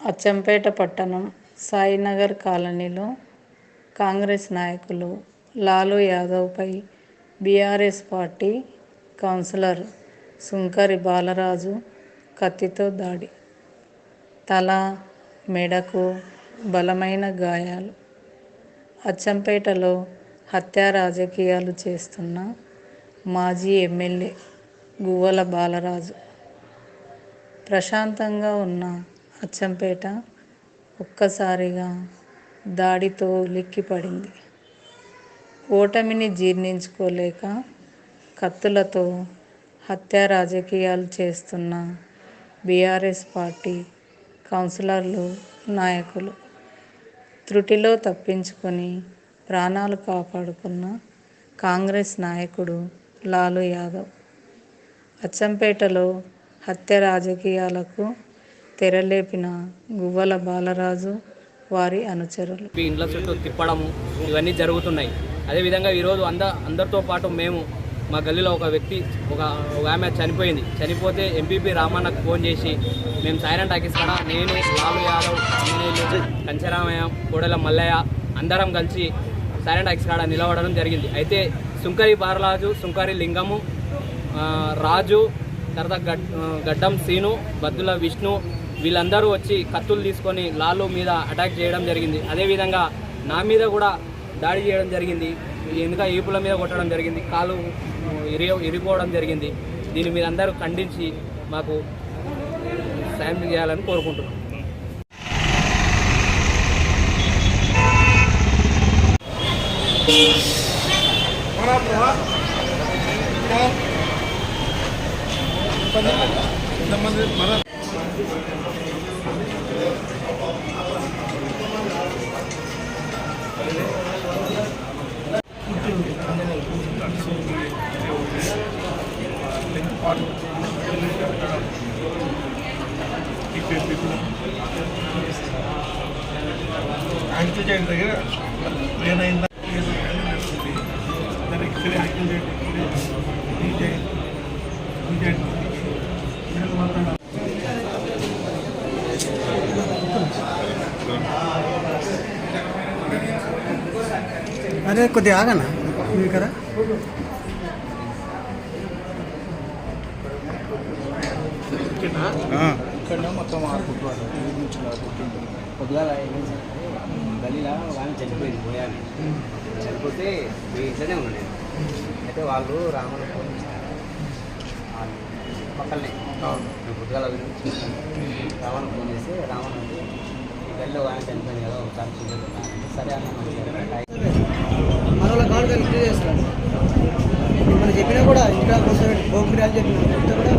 అచ్చంపేట పట్టణం సాయినగర్ కాలనీలో కాంగ్రెస్ నాయకులు లాలూ యాదవ్పై బీఆర్ఎస్ పార్టీ కౌన్సిలర్ సుంకరి బాలరాజు కత్తితో దాడి. తల, మెడకు బలమైన గాయాలు. అచ్చంపేటలో హత్యా రాజకీయాలు చేస్తున్న మాజీ ఎమ్మెల్యే గువ్వల బాలరాజు. ప్రశాంతంగా ఉన్న అచ్చంపేట ఒక్కసారిగా దాడితో ఉలిక్కిపడింది. ఓటమిని జీర్ణించుకోలేక కత్తులతో హత్యా రాజకీయాలు చేస్తున్న బీఆర్ఎస్ పార్టీ కౌన్సిలర్లు, నాయకులు త్రుటిలో తప్పించుకొని ప్రాణాలు కాపాడుకున్న కాంగ్రెస్ నాయకుడు లాలూ యాదవ్. అచ్చంపేటలో హత్య రాజకీయాలకు తెరలేపిన గువ్వల బాలరాజు, వారి అనుచరులు ఇండ్ల చుట్టూ తిప్పడము ఇవన్నీ జరుగుతున్నాయి. అదేవిధంగా ఈరోజు అందరితో పాటు మేము మా గల్లీలో ఒక ఆమె చనిపోతే ఎంపీపీ రామన్నకు ఫోన్ చేసి మేము సైలెంట్ టాకీస్ కాడ నేను, లాలూ యాదవ్, కంచరామయ్య, కోడెల మల్లయ్య అందరం కలిసి సైలెంట్ టాకీస్ కాడ నిలబడడం జరిగింది. అయితే సుంకరి బాలరాజు, సుంకరి లింగము, రాజు, తర్వాత గడ్డం సీను, బద్దుల విష్ణు వీళ్ళందరూ వచ్చి కత్తులు తీసుకొని లాలూ మీద అటాక్ చేయడం జరిగింది. అదేవిధంగా నా మీద కూడా దాడి చేయడం జరిగింది. వెనుక ఈపుల మీద కొట్టడం జరిగింది, కాలు ఇరిగిపోవడం జరిగింది. దీన్ని మీరు అందరూ ఖండించి మాకు సాయం చేయాలని కోరుకుంటున్నాం. అరే కొద్దిగా ఆగనా మీకరా ఇక్కడ మొత్తం ఆడుకుంటున్నాడు. పొద్దుగాల గల్లీలో వాళ్ళు చనిపోయింది, పోయాను. చనిపోతే మీ ఇంట్లోనే ఉన్నాను నేను. అయితే వాళ్ళు రామన్న ఫోన్ వాళ్ళు పక్కనే నేను పొద్దుగాల రామన్న ఫోన్ చేసి రామన్న ఈ గల్లీలో వాళ్ళు చనిపోయింది కదా ఒకసారి చూపెట్టున్నాను. సరే అన్న మనలో కాడు ఇంటి చేస్తాను. మనం చెప్పినా కూడా ఇంకా కొంచెం గోపురాలు చెప్పినా కూడా